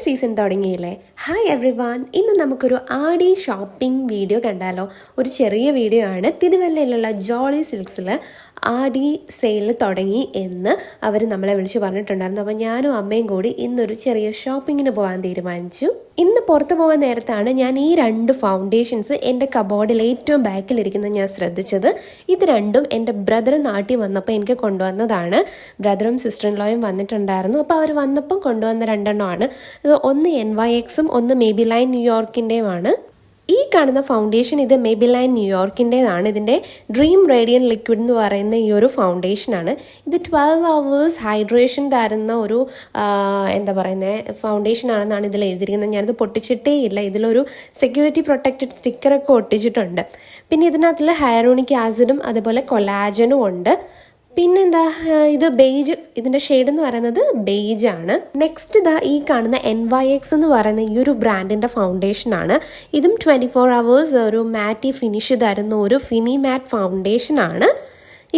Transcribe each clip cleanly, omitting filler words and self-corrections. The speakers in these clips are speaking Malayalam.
സീസൺ തുടങ്ങിയില്ലേ? ഹായ് എവ്രി വൺ, ഇന്ന് നമുക്കൊരു ആടി ഷോപ്പിംഗ് വീഡിയോ കണ്ടാലോ? ഒരു ചെറിയ വീഡിയോ ആണ്. തിരുവല്ലയിലുള്ള ജോളി സിൽക്സിൽ ആടി സെയിൽ തുടങ്ങി എന്ന് അവർ നമ്മളെ വിളിച്ച് പറഞ്ഞിട്ടുണ്ടായിരുന്നു. അപ്പോൾ ഞാനും അമ്മയും കൂടി ഇന്നൊരു ചെറിയ ഷോപ്പിങ്ങിന് പോകാൻ തീരുമാനിച്ചു. ഇന്ന് പുറത്ത് പോകാൻ നേരത്താണ് ഞാൻ ഈ രണ്ട് ഫൗണ്ടേഷൻസ് എൻ്റെ കബോർഡിൽ ഏറ്റവും ബാക്കിലിരിക്കുന്നത് ഞാൻ ശ്രദ്ധിച്ചത്. ഇത് രണ്ടും എൻ്റെ ബ്രദർ നാട്ടിൽ വന്നപ്പോൾ എനിക്ക് കൊണ്ടുവന്നതാണ്. ബ്രദറും സിസ്റ്റർ ഇൻ ലോയും വന്നിട്ടുണ്ടായിരുന്നു. അപ്പോൾ അവർ വന്നപ്പം കൊണ്ടുവന്ന രണ്ടെണ്ണമാണ്. ഇത് ഒന്ന് NYXും ഒന്ന് മേബിലൈൻ ന്യൂയോർക്കിൻ്റെയുമാണ്. ഈ കാണുന്ന ഫൗണ്ടേഷൻ ഇത് മേബിലൈൻ ന്യൂയോർക്കിൻ്റെതാണ്. ഇതിൻ്റെ ഡ്രീം റേഡിയൻ ലിക്വിഡ് എന്ന് പറയുന്ന ഈ ഒരു ഫൗണ്ടേഷനാണ്. ഇത് 12 hours ഹൈഡ്രേഷൻ തരുന്ന ഒരു ഫൗണ്ടേഷനാണെന്നാണ് ഇതിൽ എഴുതിയിരിക്കുന്നത്. ഞാനിത് പൊട്ടിച്ചിട്ടേ ഇല്ല. ഇതിലൊരു സെക്യൂരിറ്റി പ്രൊട്ടക്റ്റഡ് സ്റ്റിക്കറൊക്കെ ഒട്ടിച്ചിട്ടുണ്ട്. പിന്നെ ഇതിനകത്തുള്ള ഹൈറോണിക് ആസിഡും അതുപോലെ കൊലാജനും ഉണ്ട്. പിന്നെന്താ, ഇത് ബേജ്, ഇതിൻ്റെ ഷെയ്ഡ് എന്ന് പറയുന്നത് ബേജ് ആണ്. നെക്സ്റ്റ് ഇതാ ഈ കാണുന്ന NYX എന്ന് പറയുന്ന ഈ ഒരു ബ്രാൻഡിൻ്റെ ഫൗണ്ടേഷനാണ്. ഇതും 24 hours ഒരു മാറ്റി ഫിനിഷ് തരുന്ന ഒരു ഫിനി മാറ്റ് ഫൗണ്ടേഷനാണ്.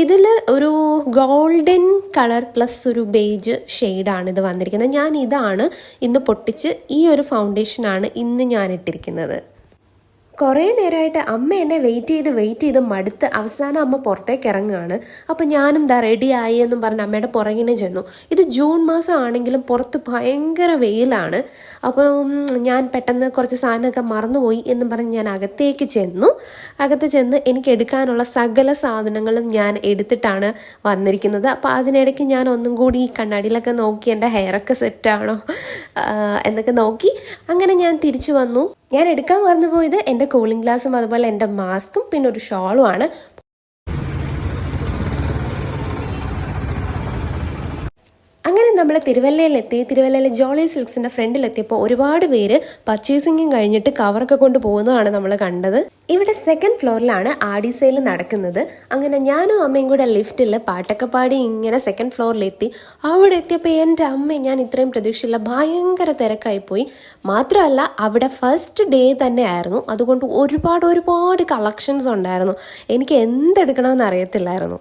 ഇതിൽ ഒരു ഗോൾഡൻ കളർ പ്ലസ് ഒരു ബേജ് ഷെയ്ഡാണ് ഇത് വന്നിരിക്കുന്നത്. ഞാൻ ഇതാണ് ഇന്ന് പൊട്ടിച്ച് ഈ ഒരു ഫൗണ്ടേഷനാണ് ഇന്ന് ഞാൻ ഇട്ടിരിക്കുന്നത്. കുറേ നേരമായിട്ട് അമ്മ എന്നെ വെയിറ്റ് ചെയ്ത് മടുത്ത് അവസാനം അമ്മ പുറത്തേക്ക് ഇറങ്ങുകയാണ്. അപ്പോൾ ഞാനും റെഡി ആയി എന്നും പറഞ്ഞ് അമ്മയുടെ പുറകിനെ ചെന്നു. ഇത് ജൂൺ മാസം ആണെങ്കിലും പുറത്ത് ഭയങ്കര വെയിലാണ്. അപ്പം ഞാൻ പെട്ടെന്ന് കുറച്ച് സാധനമൊക്കെ മറന്നുപോയി എന്നും പറഞ്ഞ് ഞാൻ അകത്ത് ചെന്ന് എനിക്ക് എടുക്കാനുള്ള സകല സാധനങ്ങളും ഞാൻ എടുത്തിട്ടാണ് വന്നിരിക്കുന്നത്. അപ്പോൾ അതിനിടയ്ക്ക് ഞാൻ ഒന്നും കൂടി ഈ കണ്ണാടിയിലൊക്കെ നോക്കി എൻ്റെ ഹെയറൊക്കെ സെറ്റാണോ എന്നൊക്കെ നോക്കി അങ്ങനെ ഞാൻ തിരിച്ചു വന്നു. ഞാൻ എടുക്കാൻ മറന്നു പോയത് എൻ്റെ കൂളിംഗ് ഗ്ലാസും അതുപോലെ എൻ്റെ മാസ്കും പിന്നെ ഒരു ഷോളുമാണ്. അങ്ങനെ നമ്മൾ തിരുവല്ലയിലെ ജോളി സിൽക്സിൻ്റെ ഫ്രണ്ടിലെത്തിയപ്പോൾ ഒരുപാട് പേര് പർച്ചേസിങ്ങും കഴിഞ്ഞിട്ട് കവറൊക്കെ കൊണ്ട് പോകുന്നതാണ് നമ്മൾ കണ്ടത്. ഇവിടെ സെക്കൻഡ് ഫ്ലോറിലാണ് ആടി സെയിൽ നടക്കുന്നത്. അങ്ങനെ ഞാനും അമ്മയും കൂടെ ലിഫ്റ്റിൽ പാട്ടൊക്കെ പാടി ഇങ്ങനെ സെക്കൻഡ് ഫ്ലോറിലെത്തി. അവിടെ എത്തിയപ്പോൾ എൻ്റെ അമ്മ, ഞാൻ ഇത്രയും പ്രതീക്ഷയില്ല, ഭയങ്കര തിരക്കായിപ്പോയി. മാത്രമല്ല അവിടെ ഫസ്റ്റ് ഡേ തന്നെ ആയിരുന്നു. അതുകൊണ്ട് ഒരുപാട് കളക്ഷൻസ് ഉണ്ടായിരുന്നു. എനിക്ക് എന്തെടുക്കണമെന്ന് അറിയത്തില്ലായിരുന്നു.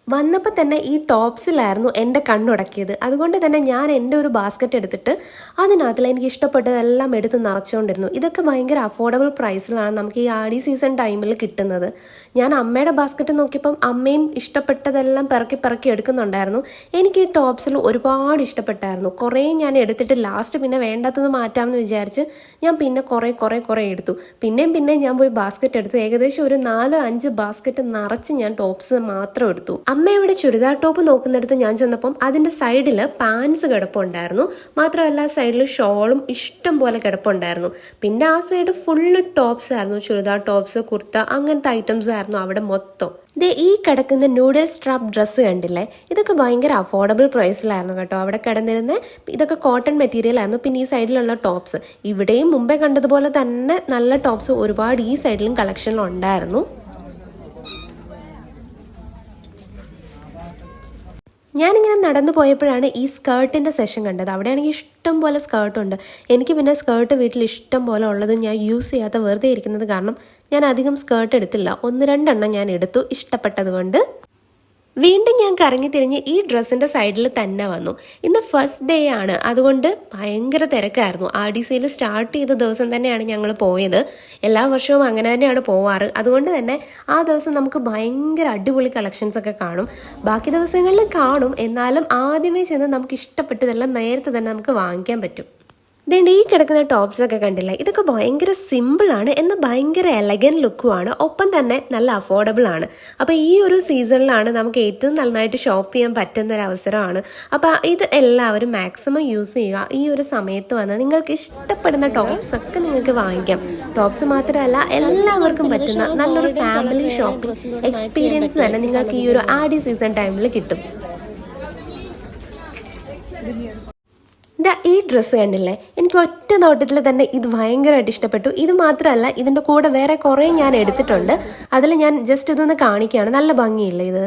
വന്നപ്പോൾ തന്നെ ഈ ടോപ്സിലായിരുന്നു എൻ്റെ കണ്ണുടക്കിയത്. അതുകൊണ്ട് തന്നെ ഞാൻ എൻ്റെ ഒരു ബാസ്ക്കറ്റ് എടുത്തിട്ട് അതിനകത്തിൽ എനിക്ക് ഇഷ്ടപ്പെട്ടതെല്ലാം എടുത്ത് നിറച്ചുകൊണ്ടിരുന്നു. ഇതൊക്കെ ഭയങ്കര അഫോർഡബിൾ പ്രൈസിലാണ് നമുക്ക് ഈ ആടി സീസൺ ടൈമിൽ കിട്ടുന്നത്. ഞാൻ അമ്മയുടെ ബാസ്ക്കറ്റ് നോക്കിയപ്പം അമ്മയും ഇഷ്ടപ്പെട്ടതെല്ലാം പിറക്കി എടുക്കുന്നുണ്ടായിരുന്നു. എനിക്ക് ഈ ടോപ്സിൽ ഒരുപാട് ഇഷ്ടപ്പെട്ടായിരുന്നു. കുറേ ഞാൻ എടുത്തിട്ട് ലാസ്റ്റ് പിന്നെ വേണ്ടാത്തത് മാറ്റാമെന്ന് വിചാരിച്ച് ഞാൻ പിന്നെ കുറേ എടുത്തു. പിന്നെയും ഞാൻ പോയി ബാസ്ക്കറ്റ് എടുത്തു. ഏകദേശം ഒരു 4-5 ബാസ്ക്കറ്റ് നിറച്ച് ഞാൻ ടോപ്സ് മാത്രം എടുത്തു. അമ്മ ഇവിടെ ചുരിദാർ ടോപ്പ് നോക്കുന്നിടത്ത് ഞാൻ ചെന്നപ്പം അതിൻ്റെ സൈഡിൽ പാൻസ് കിടപ്പുണ്ടായിരുന്നു. മാത്രമല്ല സൈഡിൽ ഷോളും ഇഷ്ടം പോലെ കിടപ്പുണ്ടായിരുന്നു. പിന്നെ ആ സൈഡ് ഫുള്ള് ടോപ്സ് ആയിരുന്നു. ചുരിദാർ ടോപ്സ്, കുർത്ത, അങ്ങനത്തെ ഐറ്റംസ് ആയിരുന്നു അവിടെ മൊത്തം. ഈ കിടക്കുന്ന നൂഡിൽ സ്ട്രാപ്പ് ഡ്രസ്സ് കണ്ടില്ലേ? ഇതൊക്കെ ഭയങ്കര അഫോർഡബിൾ പ്രൈസിലായിരുന്നു കേട്ടോ അവിടെ കിടന്നിരുന്നത്. ഇതൊക്കെ കോട്ടൺ മെറ്റീരിയൽ ആയിരുന്നു. പിന്നെ ഈ സൈഡിലുള്ള ടോപ്സ്, ഇവിടെയും മുമ്പേ കണ്ടതുപോലെ തന്നെ നല്ല ടോപ്സ് ഒരുപാട് ഈ സൈഡിലും കളക്ഷനിലുണ്ടായിരുന്നു. ഞാനിങ്ങനെ നടന്നു പോയപ്പോഴാണ് ഈ സ്കേർട്ടിൻ്റെ സെഷൻ കണ്ടത്. അവിടെയാണെങ്കിൽ ഇഷ്ടം പോലെ സ്കേർട്ടുണ്ട്. എനിക്ക് പിന്നെ സ്കേർട്ട് വീട്ടിൽ ഇഷ്ടം പോലെ ഉള്ളത് ഞാൻ യൂസ് ചെയ്യാത്ത വെറുതെ ഇരിക്കുന്നത് കാരണം ഞാൻ അധികം സ്കേർട്ട് എടുത്തില്ല. 1-2 ഞാൻ എടുത്തു ഇഷ്ടപ്പെട്ടത് കൊണ്ട്. വീണ്ടും ഞാൻ കറങ്ങി തിരിഞ്ഞ് ഈ ഡ്രസ്സിൻ്റെ സൈഡിൽ തന്നെ വന്നു. ഇന്ന് ഫസ്റ്റ് ഡേ ആണ്. അതുകൊണ്ട് ഭയങ്കര തിരക്കായിരുന്നു. ആടി സെയിൽ സ്റ്റാർട്ട് ചെയ്ത ദിവസം തന്നെയാണ് ഞങ്ങൾ പോയത്. എല്ലാ വർഷവും അങ്ങനെ തന്നെയാണ് പോവാറ്. അതുകൊണ്ട് തന്നെ ആ ദിവസം നമുക്ക് ഭയങ്കര അടിപൊളി കളക്ഷൻസ് ഒക്കെ കാണും. ബാക്കി ദിവസങ്ങളിലും കാണും. എന്നാലും ആദ്യമേ ചെന്ന് നമുക്ക് ഇഷ്ടപ്പെട്ടതെല്ലാം നേരത്തെ തന്നെ നമുക്ക് വാങ്ങിക്കാൻ പറ്റും. ഇതേണ്ട ഈ കിടക്കുന്ന ടോപ്സൊക്കെ കണ്ടില്ല? ഇതൊക്കെ ഭയങ്കര സിമ്പിളാണ്, എന്നാൽ ഭയങ്കര എലഗൻ ലുക്കുമാണ്. ഒപ്പം തന്നെ നല്ല അഫോർഡബിൾ ആണ്. അപ്പോൾ ഈ ഒരു സീസണിലാണ് നമുക്ക് ഏറ്റവും നന്നായിട്ട് ഷോപ്പ് ചെയ്യാൻ പറ്റുന്നൊരവസരമാണ്. അപ്പോൾ ഇത് എല്ലാവരും മാക്സിമം യൂസ് ചെയ്യുക. ഈ ഒരു സമയത്ത് വന്ന് നിങ്ങൾക്ക് ഇഷ്ടപ്പെടുന്ന ടോപ്സൊക്കെ നിങ്ങൾക്ക് വാങ്ങിക്കാം. ടോപ്സ് മാത്രമല്ല, എല്ലാവർക്കും പറ്റുന്ന നല്ലൊരു ഫാമിലി ഷോപ്പിംഗ് എക്സ്പീരിയൻസ് തന്നെ നിങ്ങൾക്ക് ഈ ഒരു ആടി സീസൺ ടൈമിൽ കിട്ടും. ഈ ഡ്രസ്സ് കണ്ടില്ലേ? എനിക്ക് ഒറ്റ നോട്ടത്തിൽ തന്നെ ഇത് ഭയങ്കരമായിട്ട് ഇഷ്ടപ്പെട്ടു. ഇത് മാത്രമല്ല, ഇതിൻ്റെ കൂടെ വേറെ കുറേ ഞാൻ എടുത്തിട്ടുണ്ട്. അതിൽ ഞാൻ ജസ്റ്റ് ഇതൊന്ന് കാണിക്കുകയാണ്. നല്ല ഭംഗിയില്ലേ ഇത്?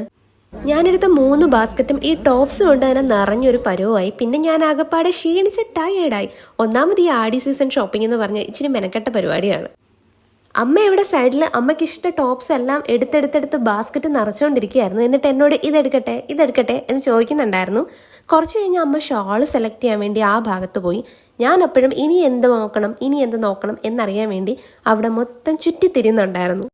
ഞാനെടുത്ത 3 ബാസ്ക്കറ്റും ഈ ടോപ്സ് കൊണ്ട് തന്നെ നിറഞ്ഞൊരു പരുവമായി. പിന്നെ ഞാൻ ആകെപ്പാടെ ക്ഷീണിച്ച് ടയേർഡായി. ഒന്നാമത് ഈ ആടി സീസൺ ഷോപ്പിംഗ് എന്ന് പറഞ്ഞാൽ ഇച്ചിരി മെനക്കെട്ട പരിപാടിയാണ്. അമ്മ ഇവിടെ സൈഡിൽ അമ്മയ്ക്ക് ഇഷ്ട ടോപ്സ് എല്ലാം എടുത്തെടുത്ത് ബാസ്ക്കറ്റ് നിറച്ചുകൊണ്ടിരിക്കുകയായിരുന്നു. എന്നിട്ട് എന്നോട് ഇതെടുക്കട്ടെ എന്ന് ചോദിക്കുന്നുണ്ടായിരുന്നു. കുറച്ച് കഴിഞ്ഞ് അമ്മ ഷാൾ സെലക്ട് ചെയ്യാൻ വേണ്ടി ആ ഭാഗത്ത് പോയി. ഞാൻ അപ്പോഴും ഇനി എന്ത് നോക്കണം എന്നറിയാൻ വേണ്ടി അവിടെ മൊത്തം ചുറ്റിത്തിരിയുന്നുണ്ടായിരുന്നു.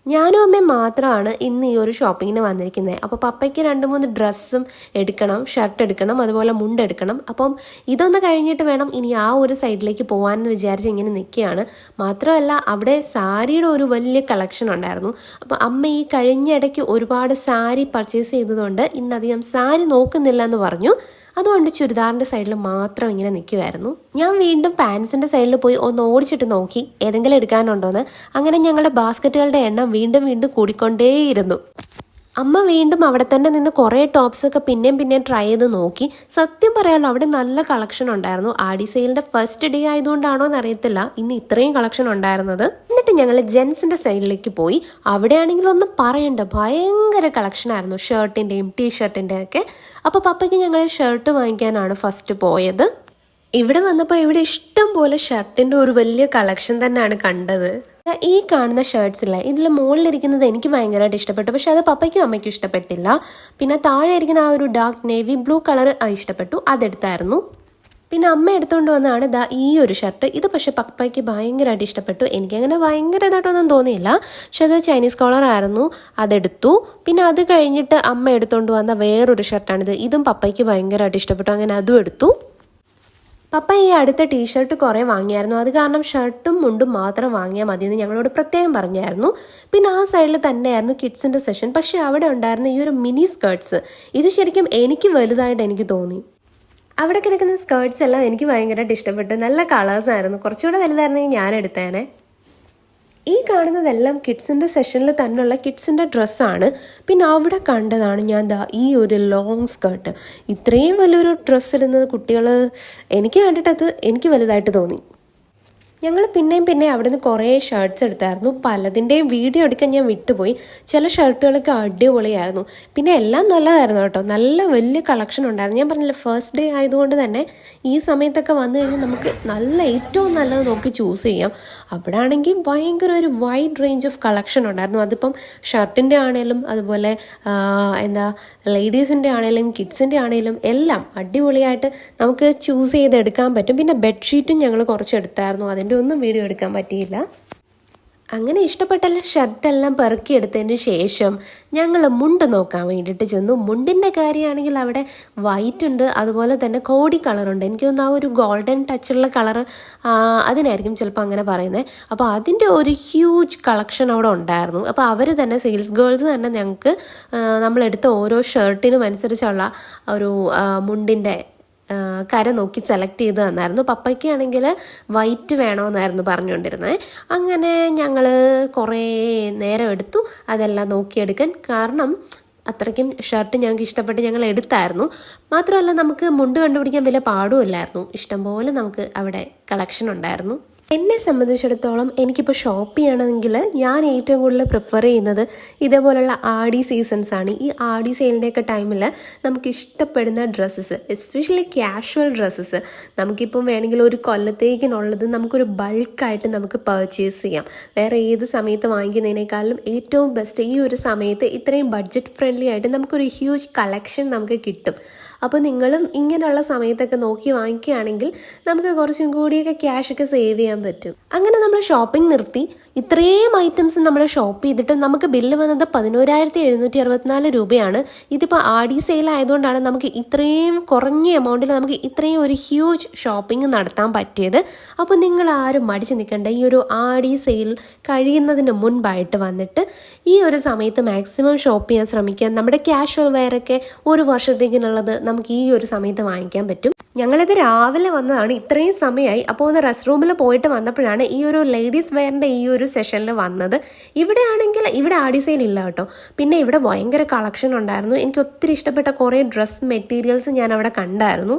ഞാനും അമ്മയും മാത്രമാണ് ഇന്ന് ഈ ഒരു ഷോപ്പിങ്ങിന് വന്നിരിക്കുന്നത്. അപ്പോൾ പപ്പയ്ക്ക് 2-3 ഡ്രസ്സും എടുക്കണം, ഷർട്ട് എടുക്കണം, അതുപോലെ മുണ്ടെടുക്കണം. അപ്പം ഇതൊന്ന് കഴിഞ്ഞിട്ട് വേണം ഇനി ആ ഒരു സൈഡിലേക്ക് പോകാമെന്ന് വിചാരിച്ച് ഇങ്ങനെ നിൽക്കുകയാണ്. മാത്രമല്ല അവിടെ സാരിയുടെ ഒരു വലിയ കളക്ഷൻ ഉണ്ടായിരുന്നു. അപ്പോൾ അമ്മ ഈ കഴിഞ്ഞ ഇടയ്ക്ക് ഒരുപാട് സാരി പർച്ചേസ് ചെയ്തതുകൊണ്ട് ഇന്നധികം സാരി നോക്കുന്നില്ല എന്ന് പറഞ്ഞു. അതുകൊണ്ട് ചുരിദാറിൻ്റെ സൈഡിൽ മാത്രം ഇങ്ങനെ നിൽക്കുമായിരുന്നു. ഞാൻ വീണ്ടും പാൻസിൻ്റെ സൈഡിൽ പോയി ഒന്ന് ഓടിച്ചിട്ട് നോക്കി ഏതെങ്കിലും എടുക്കാനുണ്ടോയെന്ന്. അങ്ങനെ ഞങ്ങളുടെ ബാസ്ക്കറ്റുകളുടെ എണ്ണം വീണ്ടും കൂടിക്കൊണ്ടേയിരുന്നു. അമ്മ വീണ്ടും അവിടെ തന്നെ നിന്ന് കുറേ ടോപ്സൊക്കെ പിന്നെയും ട്രൈ ചെയ്ത് നോക്കി. സത്യം പറയാമല്ലോ, അവിടെ നല്ല കളക്ഷൻ ഉണ്ടായിരുന്നു. ആടി സെയിലിൻ്റെ ഫസ്റ്റ് ഡേ ആയതുകൊണ്ടാണോ എന്നറിയത്തില്ല ഇന്ന് ഇത്രയും കളക്ഷൻ ഉണ്ടായിരുന്നത്. എന്നിട്ട് ഞങ്ങൾ ജെൻസിൻ്റെ സൈഡിലേക്ക് പോയി. അവിടെയാണെങ്കിൽ ഒന്നും പറയണ്ട, ഭയങ്കര കളക്ഷനായിരുന്നു ഷർട്ടിൻ്റെയും ടീഷർട്ടിൻ്റെയും ഒക്കെ. അപ്പോൾ പപ്പയ്ക്ക് ഞങ്ങൾ ഷർട്ട് വാങ്ങിക്കാനാണ് ഫസ്റ്റ് പോയത്. ഇവിടെ വന്നപ്പോൾ ഇവിടെ ഇഷ്ടം പോലെ ഷർട്ടിൻ്റെ ഒരു വലിയ കളക്ഷൻ തന്നെയാണ് കണ്ടത്. ഈ കാണുന്ന ഷർട്ട്സില്ല, ഇതിൽ മുകളിലിരിക്കുന്നത് എനിക്ക് ഭയങ്കരമായിട്ട് ഇഷ്ടപ്പെട്ടു, പക്ഷെ അത് പപ്പയ്ക്കും അമ്മയ്ക്കും ഇഷ്ടപ്പെട്ടില്ല. പിന്നെ താഴെ ഇരിക്കുന്ന ആ ഒരു ഡാർക്ക് നേവി ബ്ലൂ കളർ ഇഷ്ടപ്പെട്ടു, അതെടുത്തായിരുന്നു. പിന്നെ അമ്മ എടുത്തുകൊണ്ട് വന്നതാണ് ഈ ഒരു ഷർട്ട്. ഇത് പക്ഷേ പപ്പയ്ക്ക് ഭയങ്കരമായിട്ട് ഇഷ്ടപ്പെട്ടു. എനിക്കങ്ങനെ ഭയങ്കര ഇതായിട്ടൊന്നും തോന്നിയില്ല, പക്ഷെ അത് ചൈനീസ് കോളർ ആയിരുന്നു, അതെടുത്തു. പിന്നെ അത് കഴിഞ്ഞിട്ട് അമ്മ എടുത്തുകൊണ്ട് വന്ന വേറൊരു ഷർട്ടാണിത്. ഇതും പപ്പയ്ക്ക് ഭയങ്കരമായിട്ട് ഇഷ്ടപ്പെട്ടു, അങ്ങനെ അതും എടുത്തു. പപ്പ ഈ അടുത്ത ടീഷർട്ട് കുറേ വാങ്ങിയായിരുന്നു. അത് കാരണം ഷർട്ടും മുണ്ടും മാത്രം വാങ്ങിയാൽ മതിയെന്ന് ഞങ്ങളോട് പ്രത്യേകം പറഞ്ഞായിരുന്നു. പിന്നെ ആ സൈഡിൽ തന്നെയായിരുന്നു കിഡ്സിൻ്റെ സെഷൻ. പക്ഷേ അവിടെ ഉണ്ടായിരുന്ന ഈ ഒരു മിനി സ്കേർട്ട്സ്, ഇത് ശരിക്കും എനിക്ക് വലുതായിട്ട് എനിക്ക് തോന്നി. അവിടെ കിടക്കുന്ന സ്കേർട്ട്സ് എല്ലാം എനിക്ക് ഭയങ്കരമായിട്ട് ഇഷ്ടപ്പെട്ടു. നല്ല കളേഴ്സായിരുന്നു. കുറച്ചുകൂടെ വലുതായിരുന്നെങ്കിൽ ഞാൻ എടുത്തേനെ. ഈ കാണുന്നതെല്ലാം കിഡ്സിൻ്റെ സെഷനിൽ തന്നെയുള്ള കിഡ്സിൻ്റെ ഡ്രസ്സാണ്. പിന്നെ അവിടെ കണ്ടതാണ് ഞാൻ ഈ ഒരു ലോങ് സ്കേർട്ട്. ഇത്രയും വലിയൊരു ഡ്രസ്സ് ഇടുന്നത് കുട്ടികൾ എനിക്ക് കണ്ടിട്ടത് എനിക്ക് വലുതായിട്ട് തോന്നി. ഞങ്ങൾ പിന്നെ അവിടെ നിന്ന് കുറേ ഷർട്ട്സ് എടുത്തായിരുന്നു. പലതിൻ്റെയും വീഡിയോ എടുക്കാൻ ഞാൻ വിട്ടുപോയി. ചില ഷർട്ടുകളൊക്കെ അടിപൊളിയായിരുന്നു. പിന്നെ എല്ലാം നല്ലതായിരുന്നു കേട്ടോ, നല്ല വലിയ കളക്ഷൻ ഉണ്ടായിരുന്നു. ഞാൻ പറഞ്ഞില്ല, ഫസ്റ്റ് ഡേ ആയതുകൊണ്ട് തന്നെ ഈ സമയത്തൊക്കെ വന്നു കഴിഞ്ഞാൽ നമുക്ക് ഏറ്റവും നല്ലത് നോക്കി ചൂസ് ചെയ്യാം. അവിടെ ആണെങ്കിൽ ഭയങ്കര ഒരു വൈഡ് റേഞ്ച് ഓഫ് കളക്ഷൻ ഉണ്ടായിരുന്നു. അതിപ്പം ഷർട്ടിൻ്റെ ആണെങ്കിലും അതുപോലെ ലേഡീസിൻ്റെ ആണെങ്കിലും കിഡ്സിൻ്റെ ആണെങ്കിലും എല്ലാം അടിപൊളിയായിട്ട് നമുക്ക് ചൂസ് ചെയ്തെടുക്കാൻ പറ്റും. പിന്നെ ബെഡ്ഷീറ്റും ഞങ്ങൾ കുറച്ച് എടുത്തായിരുന്നു, അതിൻ്റെ ഒന്നും വീഡിയോ എടുക്കാൻ പറ്റിയില്ല. അങ്ങനെ ഇഷ്ടപ്പെട്ട ഷർട്ടെല്ലാം പെറുക്കിയെടുത്തതിന് ശേഷം ഞങ്ങൾ മുണ്ട് നോക്കാൻ വേണ്ടിയിട്ട് ചെന്നു. മുണ്ടിൻ്റെ കാര്യമാണെങ്കിൽ അവിടെ വൈറ്റ് ഉണ്ട്, അതുപോലെ തന്നെ കോടി കളറുണ്ട്. എനിക്ക് തോന്നുന്നു ആ ഒരു ഗോൾഡൻ ടച്ചുള്ള കളറ് അതിനായിരിക്കും ചിലപ്പോൾ അങ്ങനെ പറയുന്നത്. അപ്പോൾ അതിൻ്റെ ഒരു ഹ്യൂജ് കളക്ഷൻ അവിടെ ഉണ്ടായിരുന്നു. അപ്പോൾ അവർ തന്നെ സെയിൽസ് ഗേൾസ് തന്നെ ഞങ്ങൾക്ക് നമ്മളെടുത്ത ഓരോ ഷർട്ടിനും അനുസരിച്ചുള്ള ഒരു മുണ്ടിൻ്റെ കര നോക്കി സെലക്ട് ചെയ്ത് തന്നായിരുന്നു. പപ്പയ്ക്കാണെങ്കിൽ വൈറ്റ് വേണമെന്നായിരുന്നു പറഞ്ഞുകൊണ്ടിരുന്നത്. അങ്ങനെ ഞങ്ങൾ കുറേ നേരം എടുത്തു അതെല്ലാം നോക്കിയെടുക്കാൻ. കാരണം അത്രയ്ക്കും ഷർട്ട് ഞങ്ങൾക്ക് ഇഷ്ടപ്പെട്ട് ഞങ്ങൾ എടുത്തായിരുന്നു. മാത്രമല്ല നമുക്ക് മുണ്ട് കണ്ടുപിടിക്കാൻ വലിയ പാടുമില്ലായിരുന്നു. ഇഷ്ടംപോലെ നമുക്ക് അവിടെ കളക്ഷൻ ഉണ്ടായിരുന്നു. എന്നെ സംബന്ധിച്ചിടത്തോളം എനിക്കിപ്പോൾ ഷോപ്പ് ചെയ്യണമെങ്കിൽ ഞാൻ ഏറ്റവും കൂടുതൽ പ്രിഫർ ചെയ്യുന്നത് ഇതേപോലുള്ള ആടി സീസൺസാണ്. ഈ ആടി സെയിലിൻ്റെയൊക്കെ ടൈമിൽ നമുക്ക് ഇഷ്ടപ്പെടുന്ന ഡ്രസ്സസ്, എസ്പെഷ്യലി ക്യാഷ്വൽ ഡ്രസ്സസ്, നമുക്കിപ്പം വേണമെങ്കിൽ ഒരു കൊല്ലത്തേക്കിനുള്ളത് നമുക്കൊരു ബൾക്കായിട്ട് നമുക്ക് പർച്ചേസ് ചെയ്യാം. വേറെ ഏത് സമയത്ത് വാങ്ങിക്കുന്നതിനേക്കാളും ഏറ്റവും ബെസ്റ്റ് ഈ ഒരു സമയത്ത് ഇത്രയും ബഡ്ജറ്റ് ഫ്രണ്ട്ലി ആയിട്ട് നമുക്കൊരു ഹ്യൂജ് കളക്ഷൻ നമുക്ക് കിട്ടും. അപ്പോൾ നിങ്ങളും ഇങ്ങനെയുള്ള സമയത്തൊക്കെ നോക്കി വാങ്ങിക്കുകയാണെങ്കിൽ നമുക്ക് കുറച്ചും കൂടിയൊക്കെ ക്യാഷൊക്കെ സേവ് ചെയ്യാൻ പറ്റും. അങ്ങനെ നമ്മൾ ഷോപ്പിംഗ് നിർത്തി. ഇത്രയും ഐറ്റംസ് നമ്മൾ ഷോപ്പ് ചെയ്തിട്ട് നമുക്ക് ബില്ല് വന്നത് 11,764 രൂപയാണ്. ഇതിപ്പോൾ ആടി സെയിൽ ആയതുകൊണ്ടാണ് നമുക്ക് ഇത്രയും കുറഞ്ഞ എമൗണ്ടിൽ നമുക്ക് ഇത്രയും ഒരു ഹ്യൂജ് ഷോപ്പിംഗ് നടത്താൻ പറ്റിയത്. അപ്പോൾ നിങ്ങൾ ആരും മടിച്ച് നിൽക്കേണ്ട. ഈ ഒരു ആടി സെയിൽ കഴിയുന്നതിന് മുൻപായിട്ട് വന്നിട്ട് ഈ ഒരു സമയത്ത് മാക്സിമം ഷോപ്പ് ചെയ്യാൻ ശ്രമിക്കുക. നമ്മുടെ ക്യാഷ്വൽ വെയറൊക്കെ ഒരു വർഷത്തേക്കിനുള്ളത് നമുക്ക് ഈ ഒരു സമയത്ത് വാങ്ങിക്കാൻ പറ്റും. ഞങ്ങളിത് രാവിലെ വന്നതാണ്, ഇത്രയും സമയമായി. അപ്പോൾ ഒന്ന് റെസ്റ്റ് റൂമിൽ പോയിട്ട് വന്നപ്പോഴാണ് ഈ ഒരു ലേഡീസ് വെയറിൻ്റെ ഈ ഒരു സെഷനിൽ വന്നത്. ഇവിടെ ആടി സെയിൽ ഇല്ല കേട്ടോ. പിന്നെ ഇവിടെ ഭയങ്കര കളക്ഷൻ ഉണ്ടായിരുന്നു. എനിക്ക് ഒത്തിരി ഇഷ്ടപ്പെട്ട കുറേ ഡ്രസ് മെറ്റീരിയൽസ് ഞാൻ അവിടെ കണ്ടായിരുന്നു.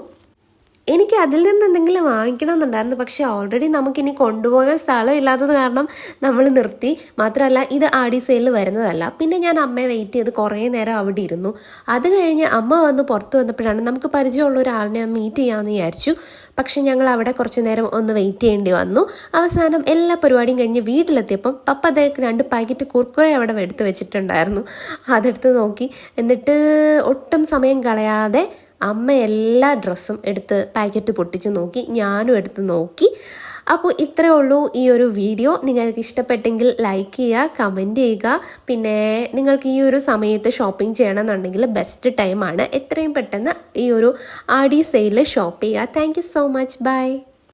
എനിക്ക് അതിൽ നിന്ന് എന്തെങ്കിലും വാങ്ങിക്കണമെന്നുണ്ടായിരുന്നു, പക്ഷേ ഓൾറെഡി നമുക്കിനി കൊണ്ടുപോകാൻ സ്ഥലം ഇല്ലാത്തത് കാരണം നമ്മൾ നിർത്തി. മാത്രമല്ല ഇത് ആടി സെയിലിൽ വരുന്നതല്ല. പിന്നെ ഞാൻ അമ്മയെ വെയിറ്റ് ചെയ്ത് കുറേ നേരം അവിടെ ഇരുന്നു. അത് കഴിഞ്ഞ് അമ്മ വന്ന് പുറത്ത് വന്നപ്പോഴാണ് നമുക്ക് പരിചയമുള്ള ഒരാളിനെ മീറ്റ് ചെയ്യാമെന്ന് വിചാരിച്ചു. പക്ഷെ ഞങ്ങൾ അവിടെ കുറച്ച് നേരം ഒന്ന് വെയിറ്റ് ചെയ്യേണ്ടി വന്നു. അവസാനം എല്ലാ പരിപാടിയും കഴിഞ്ഞ് വീട്ടിലെത്തിയപ്പം പപ്പ അദ്ദേഹത്തിന് 2 പാക്കറ്റ് കുർക്കുറെ അവിടെ എടുത്ത് വെച്ചിട്ടുണ്ടായിരുന്നു. അതെടുത്ത് നോക്കി. എന്നിട്ട് ഒട്ടും സമയം കളയാതെ അമ്മ എല്ലാ ഡ്രസ്സും എടുത്ത് പാക്കറ്റ് പൊട്ടിച്ച് നോക്കി, ഞാനും എടുത്ത് നോക്കി. അപ്പോൾ ഇത്രയേ ഉള്ളൂ ഈ ഒരു വീഡിയോ. നിങ്ങൾക്ക് ഇഷ്ടപ്പെട്ടെങ്കിൽ ലൈക്ക് ചെയ്യുക, കമൻറ്റ് ചെയ്യുക. പിന്നെ നിങ്ങൾക്ക് ഈ ഒരു സമയത്ത് ഷോപ്പിംഗ് ചെയ്യണമെന്നുണ്ടെങ്കിൽ ബെസ്റ്റ് ടൈമാണ്. എത്രയും പെട്ടെന്ന് ഈ ഒരു ആടി സെയിലിൽ ഷോപ്പ് ചെയ്യുക. Thank you so much. By.